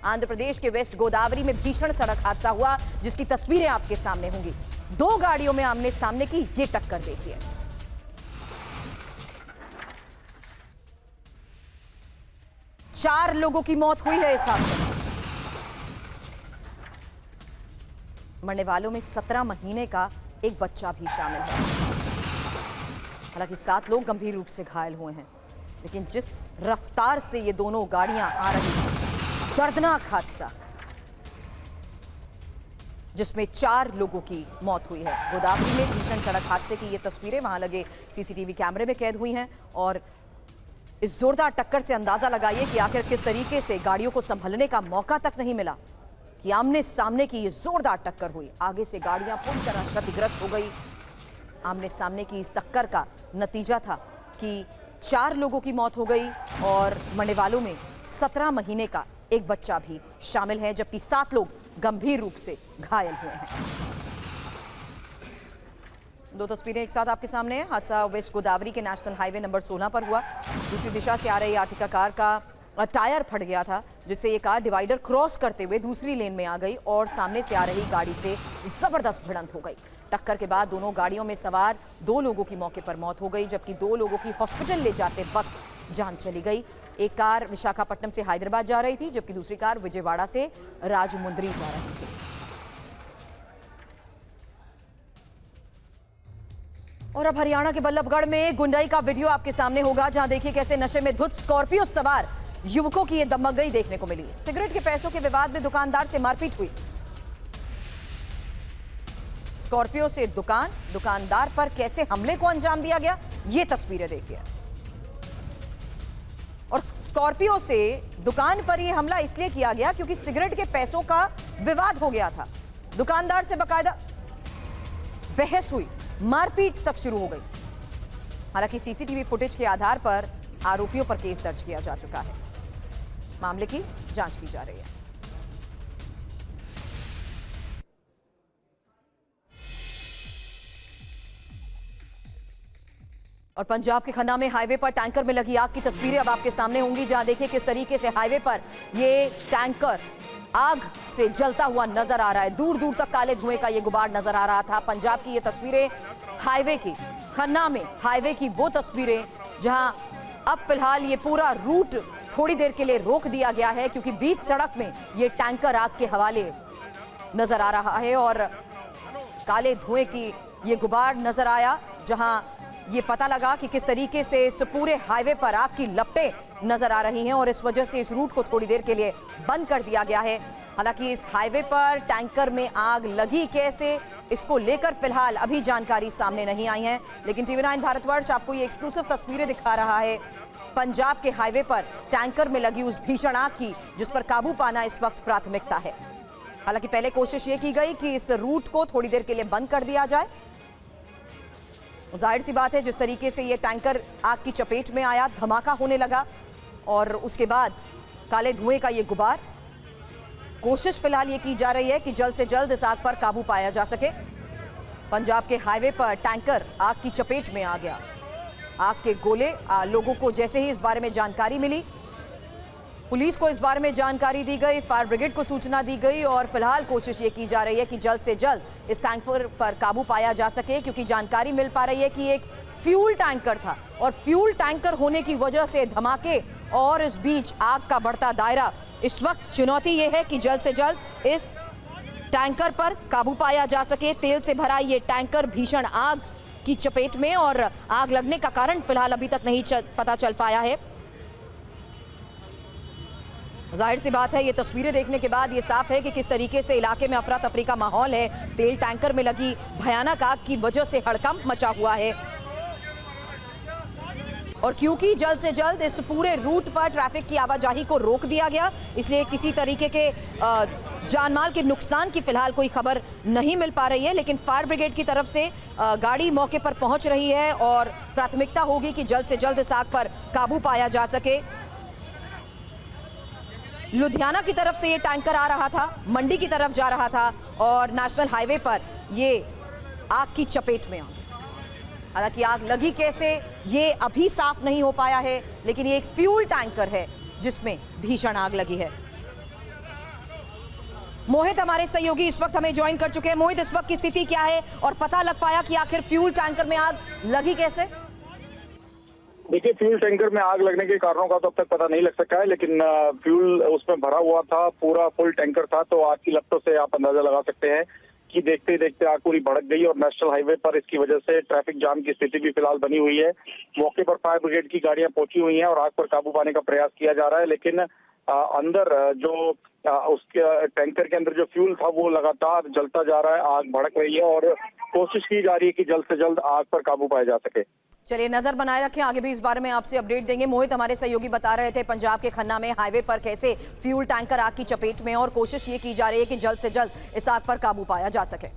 आंध्र प्रदेश के वेस्ट गोदावरी में भीषण सड़क हादसा हुआ, जिसकी तस्वीरें आपके सामने होंगी। दो गाड़ियों में आमने सामने की ये टक्कर देखिए। चार लोगों की मौत हुई है इस हादसे में। मरने वालों में 17 महीने का एक बच्चा भी शामिल है। हालांकि 7 लोग गंभीर रूप से घायल हुए हैं, लेकिन जिस रफ्तार से ये दोनों गाड़ियां आ रही हैं, दर्दनाक हादसा जिसमें 4 लोगों की मौत हुई है। गोदावरी में भीषण सड़क हादसे की ये तस्वीरें वहां लगे सीसीटीवी कैमरे में कैद हुई हैं और इस जोरदार टक्कर से अंदाजा लगाइए कि आखिर किस तरीके से गाड़ियों को संभलने का मौका तक नहीं मिला कि आमने सामने की ये जोरदार टक्कर हुई। आगे से गाड़ियां पूरी तरह क्षतिग्रस्त हो गई। आमने सामने की इस टक्कर का नतीजा था कि 4 लोगों की मौत हो गई और मरने वालों में 17 महीने का एक बच्चा भी शामिल है, जबकि 7 लोग गंभीर रूप से घायल हुए हैं। दो तस्वीरें एक साथ आपके सामने हैं। हादसा वेस्ट गोदावरी के नेशनल हाईवे नंबर 16 पर हुआ। दूसरी दिशा से आ रही आर्टिका कार का टायर फट गया था, जिससे ये कार डिवाइडर क्रॉस करते हुए दूसरी लेन में आ गई और सामने से आ रही गाड़ी से जबरदस्त भिड़ंत हो गई। टक्कर के बाद दोनों गाड़ियों में सवार 2 लोगों की मौके पर मौत हो गई, जबकि 2 लोगों की हॉस्पिटल ले जाते वक्त जान चली गई। एक कार विशाखापट्टनम से हैदराबाद जा रही थी, जबकि दूसरी कार विजयवाड़ा से राजमुंदरी जा रही थी। और अब हरियाणा के बल्लभगढ़ में गुंडाई का वीडियो आपके सामने होगा, जहां देखिए कैसे नशे में धुत स्कॉर्पियो सवार युवकों की ये दमगई देखने को मिली। सिगरेट के पैसों के विवाद में दुकानदार से मारपीट हुई। स्कॉर्पियो से दुकानदार पर कैसे हमले को अंजाम दिया गया, ये तस्वीरें देखिए। और स्कॉर्पियो से दुकान पर यह हमला इसलिए किया गया क्योंकि सिगरेट के पैसों का विवाद हो गया था। दुकानदार से बकायदा बहस हुई, मारपीट तक शुरू हो गई। हालांकि सीसीटीवी फुटेज के आधार पर आरोपियों पर केस दर्ज किया जा चुका है। मामले की जांच की जा रही है। और पंजाब के खन्ना में हाईवे पर टैंकर में लगी आग की तस्वीरें अब आपके सामने होंगी, जहां देखिए किस तरीके से हाईवे पर ये टैंकर आग से जलता हुआ नजर आ रहा है। दूर दूर तक काले धुएं का ये गुबार नजर आ रहा था। पंजाब की ये तस्वीरें हाईवे की, खन्ना में हाईवे की वो तस्वीरें जहां अब फिलहाल ये पूरा रूट थोड़ी देर के लिए रोक दिया गया है, क्योंकि बीच सड़क में ये टैंकर आग के हवाले नजर आ रहा है और काले धुएं की ये गुबार नजर आया, जहां ये पता लगा कि किस तरीके से इस पूरे हाईवे पर आग की लपटें नजर आ रही हैं और इस वजह से इस रूट को थोड़ी देर के लिए बंद कर दिया गया है। हालांकि इस हाईवे पर टैंकर में आग लगी कैसे, इसको लेकर फिलहाल अभी जानकारी सामने नहीं आई है, लेकिन टीवी 9 भारतवर्ष आपको ये एक्सक्लूसिव तस्वीरें दिखा रहा है पंजाब के हाईवे पर टैंकर में लगी उस भीषण आग की, जिस पर काबू पाना इस वक्त प्राथमिकता है। हालांकि पहले कोशिश ये की गई कि इस रूट को थोड़ी देर के लिए बंद कर दिया जाए। जाहिर सी बात है, जिस तरीके से ये टैंकर आग की चपेट में आया, धमाका होने लगा और उसके बाद काले धुएं का ये गुबार। कोशिश फिलहाल ये की जा रही है कि जल्द से जल्द इस आग पर काबू पाया जा सके। पंजाब के हाईवे पर टैंकर आग की चपेट में आ गया। आग के गोले लोगों को जैसे ही इस बारे में जानकारी मिली, पुलिस को इस बारे में जानकारी दी गई, फायर ब्रिगेड को सूचना दी गई और फिलहाल कोशिश ये की जा रही है कि जल्द से जल्द इस टैंकर पर काबू पाया जा सके, क्योंकि जानकारी मिल पा रही है कि एक फ्यूल टैंकर था और फ्यूल टैंकर होने की वजह से धमाके और इस बीच आग का बढ़ता दायरा। इस वक्त चुनौती ये है कि जल्द से जल्द इस टैंकर पर काबू पाया जा सके। तेल से भरा ये टैंकर भीषण आग की चपेट में और आग लगने का कारण फिलहाल अभी तक नहीं पता चल पाया है। जाहिर सी बात है, ये तस्वीरें देखने के बाद ये साफ है कि किस तरीके से इलाके में अफरा तफरी का माहौल है। तेल टैंकर में लगी भयानक आग की वजह से हड़कंप मचा हुआ है और क्योंकि जल्द से जल्द इस पूरे रूट पर ट्रैफिक की आवाजाही को रोक दिया गया, इसलिए किसी तरीके के जानमाल के नुकसान की फिलहाल कोई खबर नहीं मिल पा रही है। लेकिन फायर ब्रिगेड की तरफ से गाड़ी मौके पर पहुंच रही है और प्राथमिकता होगी कि जल्द से जल्द इस आग पर काबू पाया जा सके। लुधियाना की तरफ से ये टैंकर आ रहा था, मंडी की तरफ जा रहा था और नेशनल हाईवे पर ये आग की चपेट में आ गया। हालांकि आग लगी कैसे ये अभी साफ नहीं हो पाया है, लेकिन ये एक फ्यूल टैंकर है जिसमें भीषण आग लगी है। मोहित हमारे सहयोगी इस वक्त हमें ज्वाइन कर चुके हैं। मोहित, इस वक्त की स्थिति क्या है और पता लग पाया कि आखिर फ्यूल टैंकर में आग लगी कैसे? देखिए, फ्यूल टैंकर में आग लगने के कारणों का तो अब तक पता नहीं लग सका है, लेकिन फ्यूल उसमें भरा हुआ था, पूरा फुल टैंकर था। तो आग की लपटों से आप अंदाजा लगा सकते हैं कि देखते ही देखते आग पूरी भड़क गई और नेशनल हाईवे पर इसकी वजह से ट्रैफिक जाम की स्थिति भी फिलहाल बनी हुई है। मौके पर फायर ब्रिगेड की गाड़ियां पहुंची हुई हैं और आग पर काबू पाने का प्रयास किया जा रहा है, लेकिन अंदर जो उसके टैंकर के अंदर जो फ्यूल था वो लगातार जलता जा रहा है, आग भड़क रही है और कोशिश की जा रही है कि जल्द से जल्द आग पर काबू पाया जा सके। चलिए, नजर बनाए रखें, आगे भी इस बारे में आपसे अपडेट देंगे। मोहित हमारे सहयोगी बता रहे थे पंजाब के खन्ना में हाईवे पर कैसे फ्यूल टैंकर आग की चपेट में और कोशिश ये की जा रही है कि जल्द से जल्द इस आग पर काबू पाया जा सके।